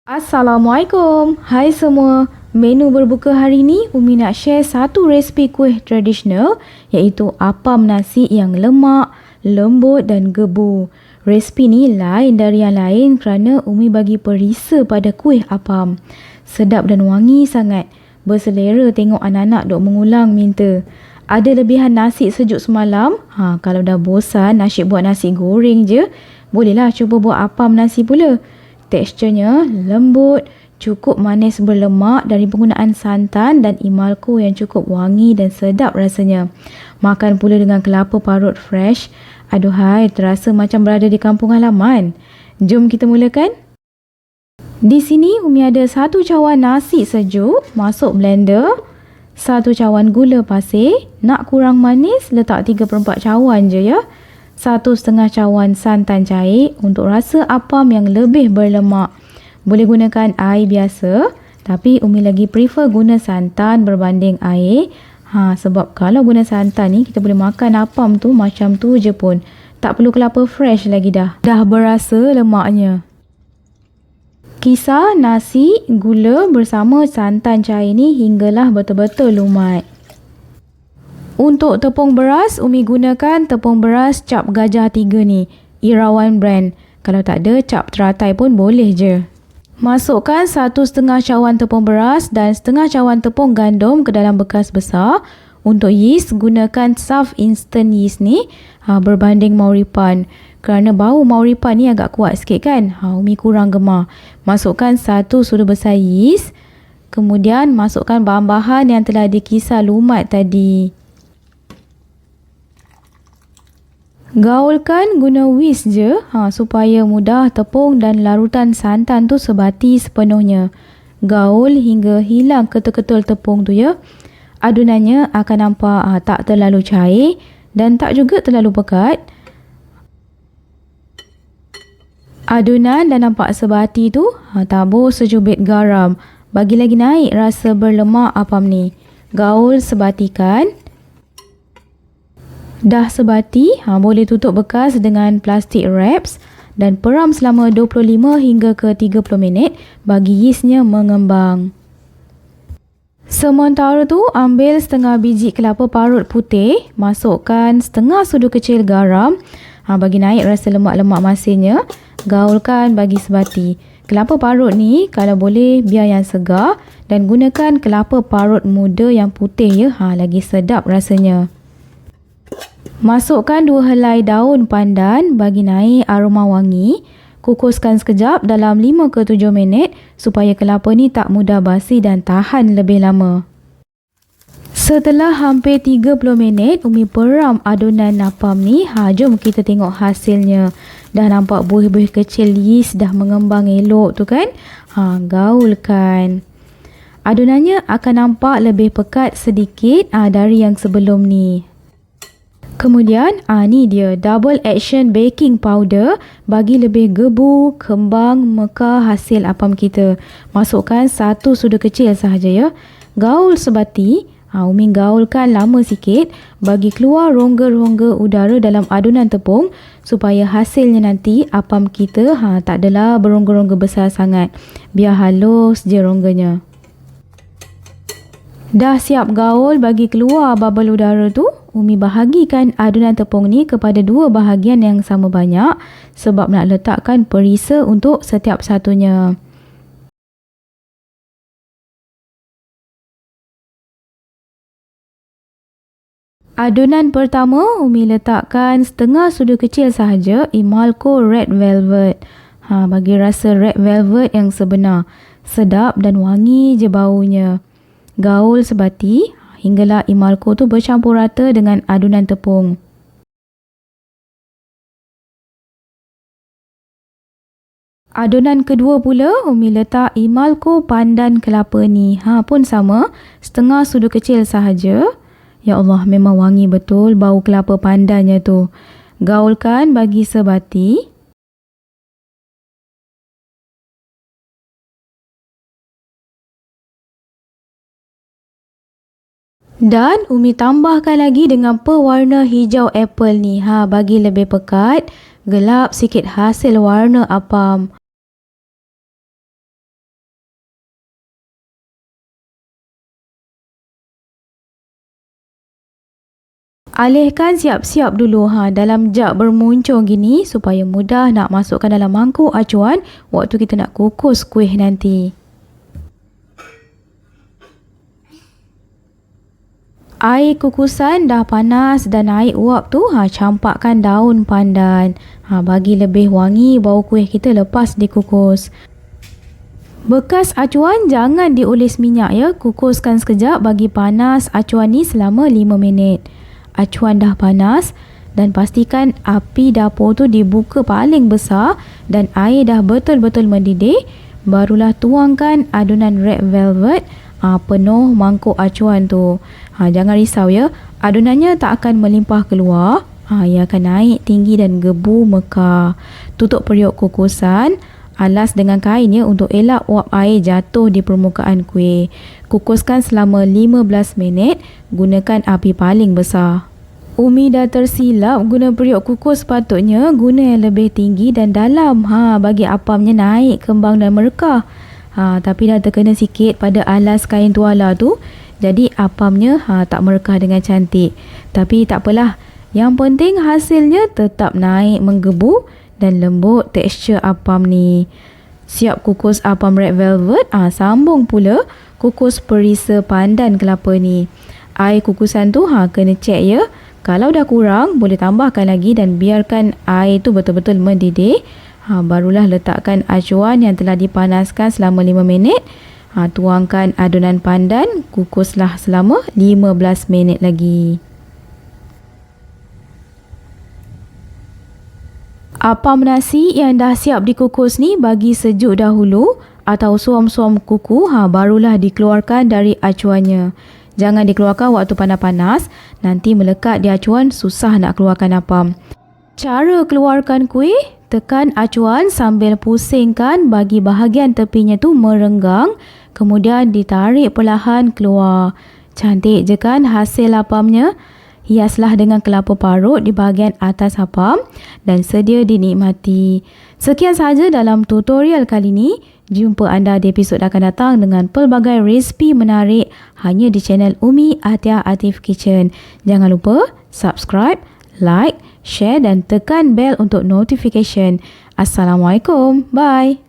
Assalamualaikum. Hai semua. Menu berbuka hari ni Umi nak share satu resipi kuih tradisional iaitu apam nasi yang lemak, lembut dan gebu. Resipi ni lain dari yang lain kerana Umi bagi perisa pada kuih apam. Sedap dan wangi sangat. Berselera tengok anak-anak duk mengulang minta. Ada lebihan nasi sejuk semalam. Kalau dah bosan nasyid buat nasi goreng je, bolehlah cuba buat apam nasi pula. Teksturnya lembut, cukup manis berlemak dari penggunaan santan dan imalko yang cukup wangi dan sedap rasanya. Makan pula dengan kelapa parut fresh. Aduhai, terasa macam berada di kampung halaman. Jom kita mulakan. Di sini Umi ada 1 cawan nasi sejuk, masuk blender. 1 cawan gula pasir, nak kurang manis letak 3/4 cawan je ya. 1/2 cawan santan cair untuk rasa apam yang lebih berlemak. Boleh gunakan air biasa, tapi Umi lagi prefer guna santan berbanding air. Sebab kalau guna santan ni kita boleh makan apam tu macam tu je pun. Tak perlu kelapa fresh lagi dah. Dah berasa lemaknya. Kisar nasi, gula bersama santan cair ni hinggalah betul-betul lumat. Untuk tepung beras, Umi gunakan tepung beras cap Gajah 3 ni, Irawan brand. Kalau tak ada, cap teratai pun boleh je. Masukkan 1/2 cawan tepung beras dan 1/2 cawan tepung gandum ke dalam bekas besar. Untuk yeast, gunakan Saf Instant Yeast ni berbanding Mauripan. Kerana bau Mauripan ni agak kuat sikit kan, Umi kurang gemar. Masukkan 1 sudu besar yeast. Kemudian masukkan bahan-bahan yang telah dikisar lumat tadi. Gaulkan guna whisk je supaya mudah tepung dan larutan santan tu sebati sepenuhnya. Gaul hingga hilang ketul-ketul tepung tu ya. Adunannya akan nampak tak terlalu cair dan tak juga terlalu pekat. Adunan dah nampak sebati tu, tabur secubit garam. Bagi lagi naik rasa berlemak apam ni. Gaul sebatikan. Dah sebati, boleh tutup bekas dengan plastik wraps dan peram selama 25 hingga ke 30 minit bagi yeastnya mengembang. Sementara tu, ambil 1/2 biji kelapa parut putih, masukkan 1/2 sudu kecil garam, bagi naik rasa lemak-lemak masinnya. Gaulkan bagi sebati. Kelapa parut ni kalau boleh biar yang segar dan gunakan kelapa parut muda yang putih ya, lagi sedap rasanya. Masukkan 2 helai daun pandan bagi naik aroma wangi. Kukuskan sekejap dalam 5 ke 7 minit supaya kelapa ni tak mudah basi dan tahan lebih lama. Setelah hampir 30 minit, Umi peram adunan apam ni. Jom kita tengok hasilnya. Dah nampak buih-buih kecil yeast dah mengembang elok tu kan? Gaulkan. Adunannya akan nampak lebih pekat sedikit dari yang sebelum ni. Kemudian, ni dia double action baking powder bagi lebih gebu, kembang, mekar hasil apam kita. Masukkan 1 sudu kecil sahaja ya. Gaul sebati. Umi gaulkan lama sikit bagi keluar rongga-rongga udara dalam adunan tepung supaya hasilnya nanti apam kita tak adalah berongga-rongga besar sangat. Biar halus je rongganya. Dah siap gaul bagi keluar bubble udara tu, Umi bahagikan adunan tepung ni kepada 2 bahagian yang sama banyak sebab nak letakkan perisa untuk setiap satunya. Adunan pertama, Umi letakkan 1/2 sudu kecil sahaja imalko red velvet. Bagi rasa red velvet yang sebenar. Sedap dan wangi je baunya. Gaul sebati hinggalah imalko tu bercampur rata dengan adunan tepung. Adunan kedua pula, Umi letak imalko pandan kelapa ni. Pun sama, 1/2 sudu kecil sahaja. Ya Allah, memang wangi betul bau kelapa pandannya tu. Gaulkan bagi sebati. Dan Umi tambahkan lagi dengan pewarna hijau apple ni. Bagi lebih pekat, gelap sikit hasil warna apam. Alihkan siap-siap dulu dalam jug bermuncung gini supaya mudah nak masukkan dalam mangkuk acuan waktu kita nak kukus kuih nanti. Air kukusan dah panas dan air uap tu campakkan daun pandan. Bagi lebih wangi bau kuih kita lepas dikukus. Bekas acuan jangan diulis minyak ya. Kukuskan sekejap bagi panas acuan ni selama 5 minit. Acuan dah panas dan pastikan api dapur tu dibuka paling besar dan air dah betul-betul mendidih. Barulah tuangkan adunan red velvet penuh mangkuk acuan tu. Jangan risau ya, adunannya tak akan melimpah keluar. Ia akan naik tinggi dan gebu mekar. Tutup periuk kukusan. Alas dengan kain ya untuk elak uap air jatuh di permukaan kuih. Kukuskan selama 15 minit. Gunakan api paling besar. Umi dah tersilap guna periuk kukus, sepatutnya guna yang lebih tinggi dan dalam bagi apamnya naik, kembang dan merekah. Tapi dah terkena sikit pada alas kain tuala tu. Jadi apamnya tak merekah dengan cantik. Tapi tak apalah. Yang penting hasilnya tetap naik menggebu dan lembut tekstur apam ni. Siap kukus apam red velvet, sambung pula kukus perisa pandan kelapa ni. Air kukusan tu kena cek ya. Kalau dah kurang, boleh tambahkan lagi dan biarkan air tu betul-betul mendidih. Barulah letakkan acuan yang telah dipanaskan selama 5 minit. Tuangkan adunan pandan, kukuslah selama 15 minit lagi. Apam nasi yang dah siap dikukus ni bagi sejuk dahulu atau suam-suam kuku, barulah dikeluarkan dari acuannya. Jangan dikeluarkan waktu panas-panas, nanti melekat di acuan, susah nak keluarkan apam. Cara keluarkan kuih, tekan acuan sambil pusingkan bagi bahagian tepinya tu merenggang, kemudian ditarik perlahan keluar. Cantik je kan hasil apamnya? Hiaslah dengan kelapa parut di bahagian atas apam dan sedia dinikmati. Sekian sahaja dalam tutorial kali ini. Jumpa anda di episod akan datang dengan pelbagai resipi menarik hanya di channel Umi Atia Atif Kitchen. Jangan lupa subscribe, like, share dan tekan bel untuk notification. Assalamualaikum. Bye.